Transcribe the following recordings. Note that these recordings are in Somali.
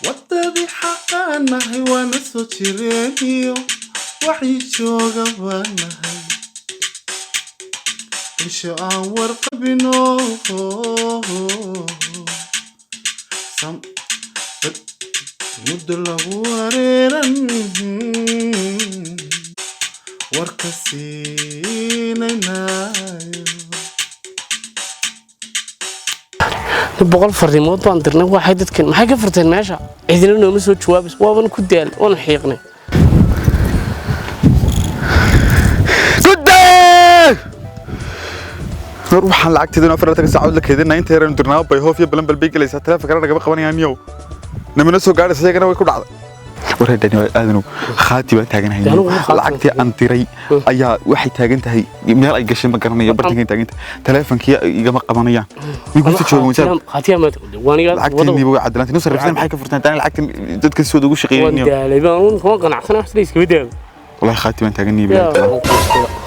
wadadii xaqaanahay waana soo jireeniyo waxii jooga waanahay isha aan warqabino muddo lagu wareeran warka siinaynayo boqol farriimood baan dirnay waxay dadkan maxay ka furteen meesha cidina nooma soo jawaabis waaban ku daal oo xiiqnay waxaan lacagteedana 4 saacadood la keedinaa inta yaraan dirnaa bay hoof iyo balan balbay galaysaa taleefanka naga qabanayaan yow namina soo gaadhay sayagana way ku dhacday wareedani aadanu khaati baan taaganahay lacagtii aan diray ayaa waxay taagan tahay meel ay gashay ma garanayo bartanka taagan tahay taleefankii igama qabanayaan igu soo joogo inta khaatiya ma waniga lacagtii way cadalaantay noo sarrifsan maxay ka furtaan tan lacagtan dadka soo ugu shaqeeyeen wandaalay baan kuma qanacsana wax iska wadaag wallahi khaati baan taaganahay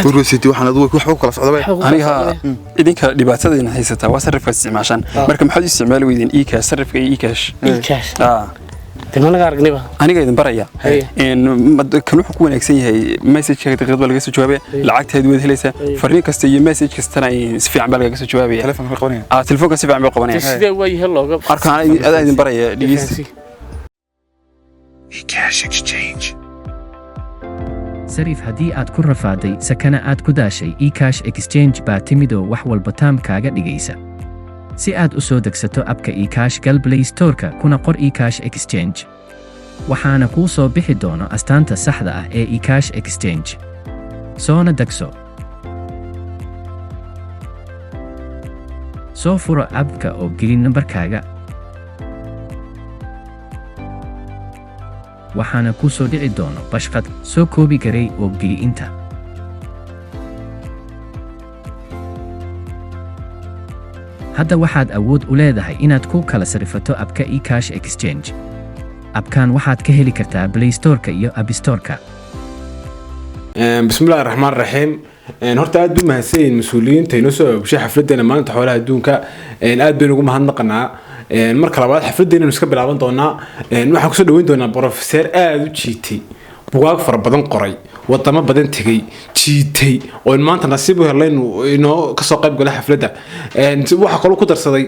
ورسيتي waxaan adugu wax u kala socday aniga idinka dhibaatadayna haysata waa sarifka isticmaashan marka maxaad isticmaal weydeen e-cash sarifka e-cash timanaga aragnayba aniga idin baraya in kan wuxuu ku wanaagsan yahay message-ka daqiiqad laga soo jawaabay lacagteed wada helaysa fariin kasta iyo message kastana si fiican baa laga soo jawaabay telefoonka qabanaya telefoonka si fiican baa qabanaya sidee way helooga arkaan idin baraya dhigeysi e-cash exchange sarif haddii aad ku rafaaday sakana aad ku daashay e-cash exchange baa timidoo wax walba taamkaaga dhigaysa si aad u soo degsato abka e-cash gal Play Store-ka kuna qor e-cash exchange waxaana kuu soo bixi doono astaanta saxda ah ee e-cash exchange soona degso soo furo abka oo geli nambarkaaga waxaana ku soo dhici doono bashqad soo koobi garay oo geli inta hadda waxaad awood u leedahay inaad ku kala sarifato abka e-cash exchange abkan waxaad ka heli kartaa Play Store-ka iyo App Store-ka bismillaahir rahmaanir rahiim horta aad u mahadsanyihiin mas'uuliyiinta inoo soo bishay xafladana maanta xoolaha adduunka aad baynu ugu mahadnaqanaa marka labaad xafladdeena iska bilaaban doonaa waxaan ku soo dhaweyn doonaa professor aad u jiitay buugaag fara badan qoray wadamo badan tagay jiitay oo maanta nasiib u helay inoo ka soo qayb galay xafladda waxa kale ku darsaday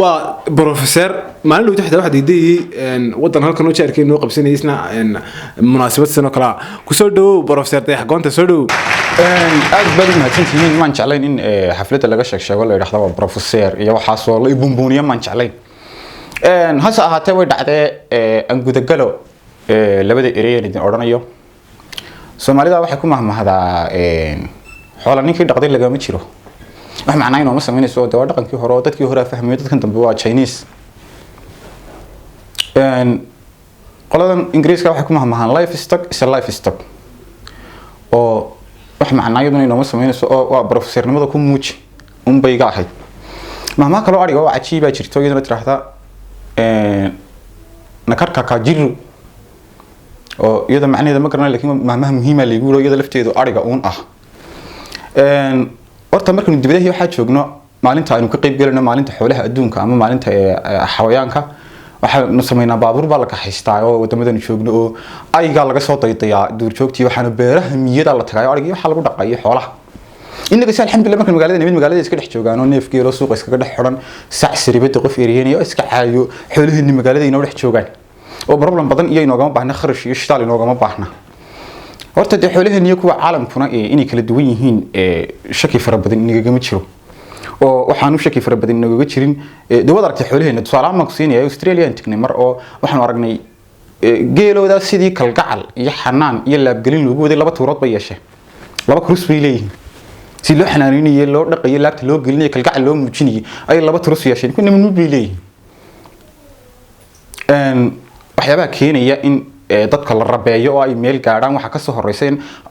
waa professor maalin uu taxda waxa diiday wadan halkan oo jeerkay inoo qabsanaysna munaasabad sano kala ku soo dhaw professor Dayax Goonta soo dhaw aad baan mahadsantihiin maan jeclayn in xafladda laga sheego la yiraahdo professor iyo waxa soo la buunbuuniyo maan jeclayn hasa ahaatee way dhacday aan gudagalo labada ereyeen idin oranayo Soomaalida waxay ku mahmahdaa xoolo ninkii dhaqday laga ma jiro wax macnaa inuu ma sameynayso dawaa dhaqankii hore oo dadkii hore fahmay dadkan dambe waa Chinese qoladan Ingiriiska waxay ku mahmahaan livestock is a livestock oo wax macnaa inuu ma sameynayso oo waa professornimada ku muuji bayga ahayd mahmaa kale oo ariga oo cajiiba jirto iyadoo tiraahda nakarka ka jiru oo iyada macnaheedu ma garanay laakiin mahmaha muhiim ah leeyahay oo iyada lafteedu ariga uun ah horta markanu dibadaha waxa joogno maalinta aynu ka qayb galno maalinta xoolaha adduunka ama maalinta xayawaanka waxaanu sameynaa baabuur baa la ka haystaa oo wadamadan joogno oo ayga laga soo daydayaa duur joogtii waxaanu beeraha miyada la tagay ariga waxa lagu dhaqay xoolaha inaga si alxamdulillah markan magaalada iska dhex joogaan oo neefgeelo suuqa iska dhex xiran sac siribada qof eeriyeen iska caayo xoolaheena magaalada inoo dhex joogaan oo problem badan iyo inooga baahna kharash iyo shitaal inooga baahna horta de xoolaheena kuwa caalamkuna inay kala duwan yihiin shaki fara badan inaga ma jiro oo waxaan u shaki fara badan inaga jirin dawada aragtay xoolaheena tusaale ma ku siinaya Australian tagnay mar oo waxaan aragnay geelooda sidii kalgacal iyo xanaan iyo laabgelin lagu waday laba tuurood bay yeeshay laba kurus bay leeyihiin si loo xanaaninayo loo dhaqayo laabta loo gelinayo kalgacal loo muujinayo ay laba turus yeesheen kuna min bay leeyihiin waxyaabaha keenaya in dadka la rabeeyo oo ay meel gaaraan waxa ka soo horeysay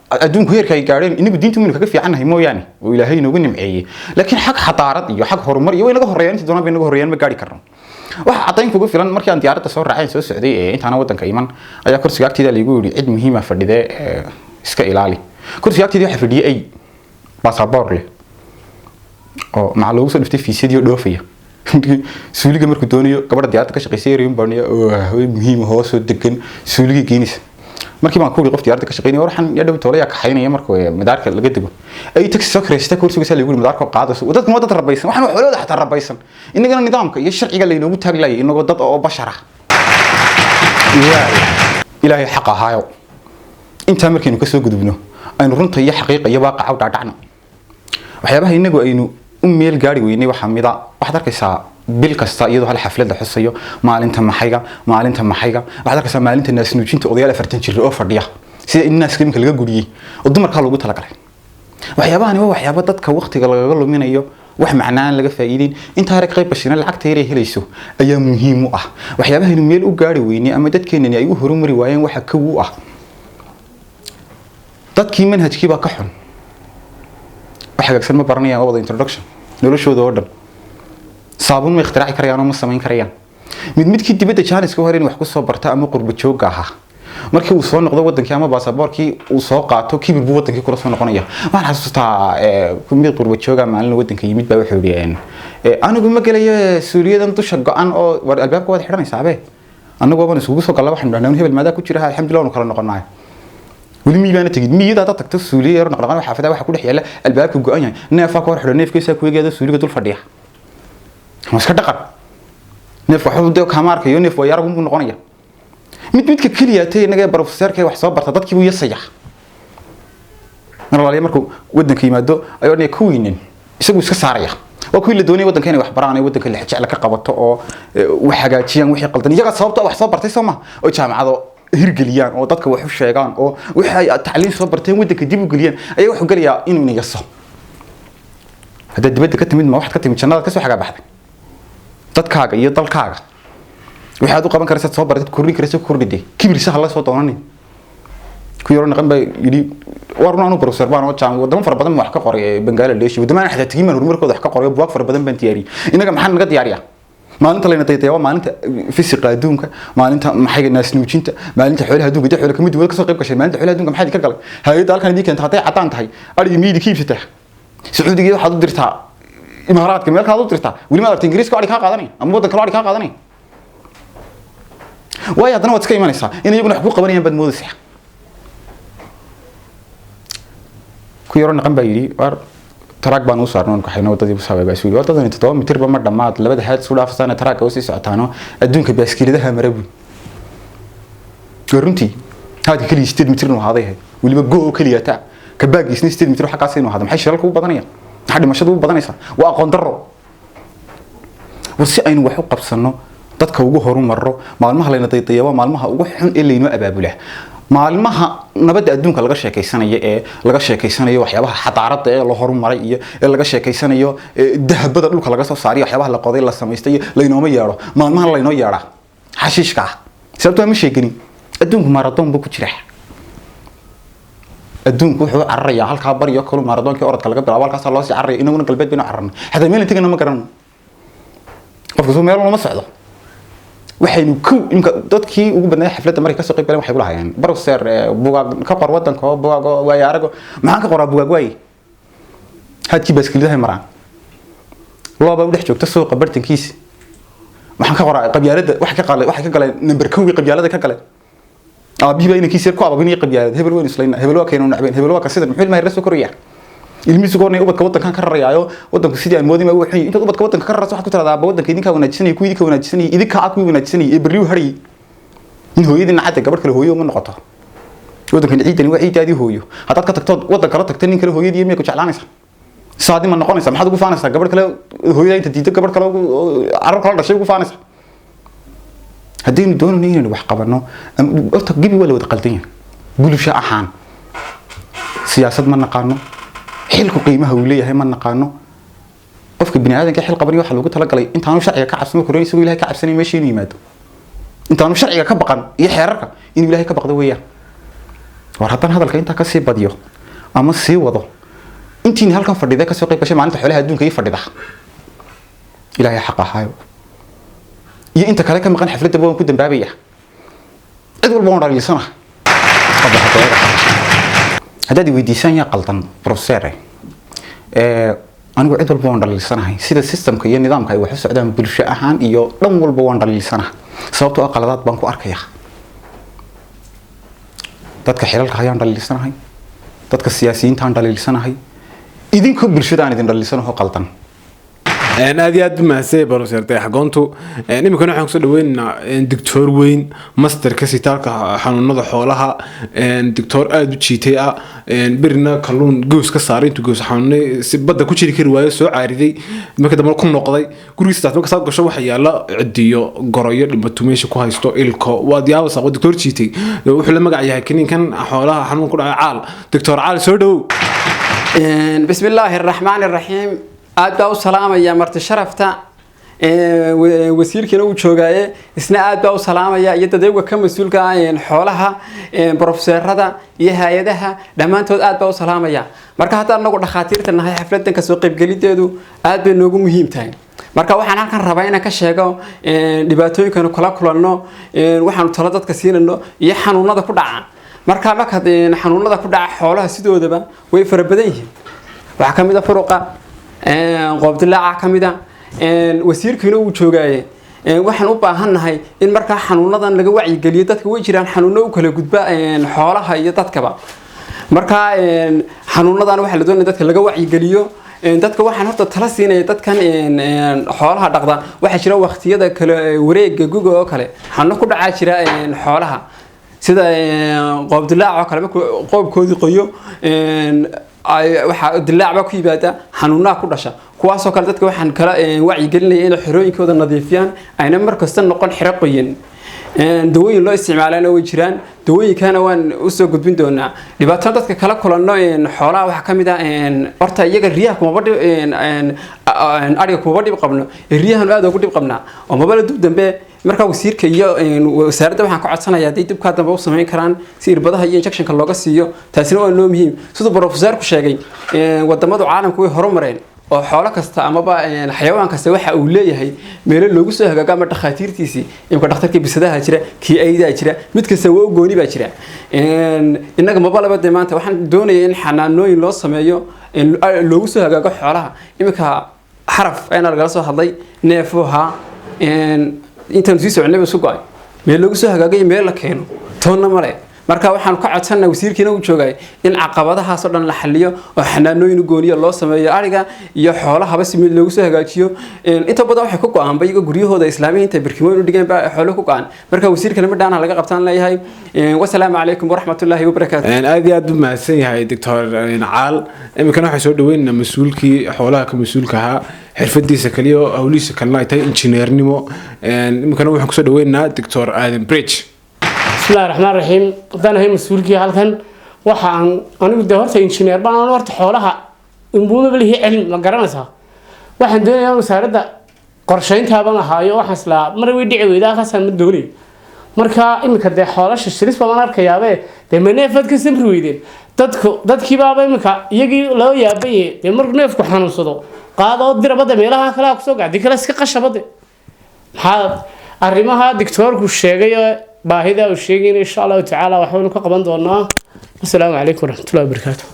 adduunku heerka ay gaareen inagu diintu minu kaga fiicanahay mooyaane oo Ilaahay inoogu nimceeyay laakiin xaq xadaarad iyo xaq horumar iyo inaga horeeyaan inta doonaan inaga horeeyaan ma gaari karno waxa cadayn kugu filan markii aan diyaaradda soo raacay soo socday intaana wadanka iman ayaa kursiga agtiida lagu yiri cid muhiim ah fadhide iska ilaali kursiga agtiida waxa fadhiyay baasaboor leh oo maca loogu soo dhiftay fiisadii dhoofaya suuliga markuu doonayo gabadha diyaaradda ka shaqeysay reeyin baaniya oo muhiim hoos oo degan suuliga geenis markii baan ku wiri qof diyaaradda ka shaqeynay waxaan ya dhaw toolaya ka xaynaya markuu madaarka laga digo ay taxi soo kireystay kursiga saa lagu madaarka qaadaso dadku ma dad rabaysan waxaan xoolada xataa rabaysan inagana nidaamka iyo sharciga laynoogu taaglayay inagoo dad oo bashar ah ilaahay xaq ahaayo inta markaynu ka soo gudubno aynu runta iyo xaqiiqa iyo waaqaca u dhaadhacno waxyaabaha inagu aynu u meel gaari weynay waxa mida waxaad arkaysaa bil kasta iyadoo hal xaflad la xusayo maalinta maxayga waxaad arkaysaa maalinta naas nuujinta odayaal 40 jir oo fadhiya sida in naas qiimka laga guriyay oo dumarka loogu talagalay waxyaabahani waa waxyaabo dadka waqtiga laga luminayo wax macnaan laga faa'iidin inta hore qayb bashina lacagta yar ee helayso ayaa muhiim u ah waxyaabahani meel u gaari weynay ama dadkeenani ay u horumari waayeen waxa ka uu ah dadkii manhajkii baa ka xun waxa hagaagsan ma baranayaan wada introduction noloshooda oo dhan saabun ma ikhtiraacay karayaan oo ma samayn karayaan midkii dibadda jaaniska hore in wax ku soo barta ama qurba joog ahaa markii uu soo noqdo wadankii ama baasaboorkii uu soo qaato kibir buu wadankii kula soo noqonaya waxaan xasuustaa mid qurba jooga maalin wadanka yimid baa wuxuu yiri anigu ma galayo suuliyadan dusha go'an oo war albaabka wada xiranaysaa be anagu waan isugu soo galay waxaan dhahnaa hebel maada ku jira alxamdulillah oo kala noqonaay wali miibaana tagid miida dad tagto suuliya yar noqdaan xaafada waxa ku dhex yaala albaabka go'an yahay neefa ka hor xidho neefkiisa ku eegada suuliga dul fadhiya ma iska dhaqan neef waxa uu ka markayo neef waa yaragu noqonaya midka kaliya tay inaga professorka wax soo barta dadkii uu yasaya marwaliya markuu wadanka yimaado ayuu ku weynin isagu iska saaraya oo ku la doonay wadanka inay wax baraan wadanka la jecel ka qabato oo wax hagaajiyaan wixii qaldan iyaga sababta wax soo bartay Soomaa oo jaamacado hirgeliyaan oo dadka wax u sheegaan oo wixii ay tacliin soo barteen wadanka dib u geliyaan ayaa wax u galiya inuu yaso hada dibadda ka timid ma wax ka timid jannada ka soo xaga baxday dadkaaga iyo dalkaaga waxaad u qaban karaysaa soo baratid kordhin karaysaa kordhide kibirisa hala soo doonanin ku yaro naqan bay yiri warna anu professor baan oo jaamacad wadamo fara badan wax ka qoray Bangladesh wadamada xataa tigiman horumarkooda wax ka qoray buug fara badan baan diyaariyay inaga maxaan naga diyaariyaa maalinta layna taytay maalinta fisiqa adduunka maalinta maxay naas nuujinta maalinta xoolaha adduunka xoolaha kamid wada ka soo qayb gashay maalinta xoolaha adduunka maxay ka galay hay'adda halkan idin keentay haday cadaan tahay ariga miidi kiibsata Sacuudiga waxaad u dirtaa imaaraadka meel kaad u dirtaa wali ma aragtay Ingiriiska ari ka qaadanay ama wadan kale ari ka qaadanay way hadana wad iska imanaysaa in iyaguna wax ku qabanayaan bad moodaysaa ku yaro naqan baa yiri war taraag baan u saarnaa ku xayno wadadii sababay suuli wadadani 7 mitir ba ma dhamaad labada haad soo dhaafsana taraag oo sii socotaano adduunka baaskiiladaha marabu runtii haadi kaliya 8 mitir noo haaday waliba goo kaliya ta ka baagisna 8 mitir waxa ka sii noo haada maxay shiralku u badanaya waxa dhimashadu u badanaysa waa aqoon darro warsi aynu wax u qabsano dadka ugu horumaro maalmaha layna daydayaa maalmaha ugu xun ee layno abaabula maalmaha nabadda adduunka laga sheekeysanayo waxyaabaha xadaarada ee la horumaray iyo laga sheekeysanayo dahabada dhulka laga soo saariyo waxyaabaha la qoday la sameystay laynooma yeero maalmaha layno yeera xashiishka sababtoo ma sheegani adduunku marathon buu ku jiraa adduunku wuxuu cararayaa halka bariyo kale marathonka orodka laga bilaabo halkaas loo sii cararayo inaguna galbeed baynu cararnaa hadaa meel inta ma garan qofku soo meel lama socdo waxaynu ku imka dadkii ugu badnaa xafladda markay ka soo qayb galeen waxay u lahaayeen professor bugaag ka qor wadanka oo bugaag way arago maxaan ka qoraa bugaag way hadkii baaskiiladaha maraan laba u dhex joogta suuqa bartankiisa maxaan ka qoraa qabyaalada wax ka galay number 2 qabyaalada ka galay aabihi baa inankiisa ku ababinay qabyaalada hebel weyn islayna hebel waa keenoo nacbeen hebel waa ka sida muxuu ilmaha soo koriyaa ilmihiisu goornay ubadka wadankan ka rarayaayo wadanku sidii aan moodin waa wixii inta ubadka wadanka ka rarayso waxa ku tiradaa wadanka idinka wanaajisanay ku idinka wanaajisanay idinka aku wanaajisanay ee bariyo hari in hooyadina cadda gabadh kale hooyo ma noqoto wadankan ciidani waa ciidaadii hooyo hadaad ka tagto wadan kala tagto nin kale hooyadii ma ku jeclaanaysa saadi ma noqonaysa maxaad ugu faanaysaa gabadh kale hooyada inta diido gabadh kale carruur kale dhashay ugu faanaysa haddii doonayno inaynu wax qabano horta gibi wala wada qaldan bulsho ahaan siyaasad ma naqaano xilku qiimaha uu leeyahay ma naqaano qofka bini aadanka xil qabani waxa lagu tala galay intaanu sharciga ka cabsano koreyso ilaahay ka cabsanay meeshii inuu yimaado intaanu sharciga ka baqan iyo xeerarka inuu ilaahay ka baqdo weeyaan war haddana hadalka inta ka sii badiyo ama sii wado intii halkan fadhida ka soo qayb gashay maalinta xoolaha adduunka ay fadhida ilaahay xaq ahaayo iyo inta kale ka maqan xafladda baan ku dambaabaya cid walba oo dhaliisana haddaad weydiisan yaa qaldan professor anigu cid walba waan dhaliilsanahay sida systemka iyo nidaamka ay wax u socdaan bulsho ahaan iyo dhan walba waan dhaliilsanahay sababtoo ah qaladaad baan ku arkayaa dadka xilalka hayaan dhaliilsanahay dadka siyaasiyiinta aan dhaliilsanahay idinka bulshada aan idin dhaliilsanahay qaldan aad iyo aad mahadsan Professor Xagoontu imikana waxaan soo dhaweynaynaa doctor weyn master ka sitaalka xanuunada xoolaha doctor aad u jiitay birna kalluun goos ka saaray intuu goos xanuunay si badda ku jiri kari waayo soo caariday marka dambe ku noqday gurigiisa marka saad gasho waxa yaala cidiyo goroyo dhibaato meesha ku haysto ilko waa diyaabo saaqo doctor jiitay wuxuu la magac yahay kiniinkan xoolaha xanuun ku dhacay caal doctor caal soo dhaw bismillaahir rahmaanir rahiim aad baa u salaamaya marti sharafta wasiirkina uu joogaaye isna aad baa u salaamaya iyo dadayga ka mas'uulka ah xoolaha professorada iyo hay'adaha dhamaantood aad baa u salaamaya marka hadda anagu dhakhaatiirta nahay xafladan ka soo qayb galideedu aad bay noogu muhiim tahay marka waxaan halkan rabaa inaan ka sheego dhibaatooyinkan kala kulanno waxaan talo dadka siinano iyo xanuunada ku dhaca marka xanuunada ku dhaca xoolaha sidoodaba way farabadan yihiin waxa kamid ah furuqa qoobdilaaca kamida wasiirkiina uu joogaaye waxaan u baahanahay in marka xanuunadan laga wacyi geliyo dadka way jiraan xanuuno u kala gudba xoolaha iyo dadkaba marka xanuunadan waxa la doonayaa dadka laga wacyi geliyo dadka waxaan horta tala siinaya dadkan xoolaha dhaqda waxa jira waqtiyada kale wareegga guga oo kale xanuun ku dhaca jira xoolaha sida qoobdilaaca oo kale markuu qoobkoodii qoyo waxa dilaac ku yimaada xanuunaha ku dhasha kuwaasoo kale dadka waxaan kala wacyi gelinaya in xirooyinkooda nadiifiyaan ayna markasta noqon xiro qoyan dawooyin loo isticmaalana way jiraan dawooyinkana waan u soo gudbin doonaa dhibaato dadka kala kulanno xoolaha waxa kamid ah horta iyaga riyaha kuma ariga kuma dhib qabno riyahan aad ugu dhib qabnaa oo mabala dib dambe marka wasiirka iyo wasaaradda waxaan ka codsanayaa haday dibka dambe u sameyn karaan si irbadaha iyo injectionka looga siiyo taasina waa loo muhiim sidoo professorku sheegay wadamada caalamku way horumareen oo xoolo kasta amaba xayawaan kasta waxa uu leeyahay meelo loogu soo hagaaga ama dhakhaatiirtiisii imka dhakhtarkii bisadaha jira kii ayda jira mid kasta waa gooni baa jira inaga mabalaba de maanta waxaan doonayaa in xanaanooyin loo sameeyo loogu soo hagaago xoolaha imka xaraf ayna laga soo hadlay neefuha intaan sii soconay soo go'ay meel loogu soo hagaagay meel la keeno toonna male marka waxaan ka codsanaa wasiirkiina uu joogay in caqabadahaas oo dhan la xalliyo oo xanaanooyin gooniya loo sameeyo ariga iyo xoolaha si mid loogu soo hagaajiyo inta badan waxay ku go'aan bayga guryahooda islaamiyiinta birkimoon u dhigeen baa xoolo ku go'aan marka wasiirkana midhaana laga qabtaan leeyahay wassalaamu calaykum waraxmatullaahi wabarakaatuh aad iyo aad u mahadsan yahay doctor caal imikana waxaan soo dhaweynaynaa mas-uulkii xoolaha ka mas-uulka ahaa xirfadiisa kaliya oo hawlihiisa kalena ay tahay injineernimo imikana waxaan kusoo dhaweynaynaa doctor aadan bridge بسم الله الرحمن الرحيم wadana hay mas'uulkii halkan waxaan anigu de horta engineer baan horta xoolaha inbuuna balihi cilmi ma garanaysaa waxaan doonayaa wasaaradda qorsheynta baan ahaayo waxaan isla mar way dhici weydaa qasan ma doonay marka imika de xoolasha shiris baan arkayaabe de maneefad ka samri weydeen dadkii baaba imika iyagii loo yaabay de mar neefku xanuunsado qaado dirabada meelaha kala ku soo gaadhi kala iska qashabade maxaa arrimaha doctorku sheegay baahida uu sheegay insha Allah ta'ala waxaan ka qaban doonaa. Assalaamu alaykum wa rahmatullahi wa barakatuh.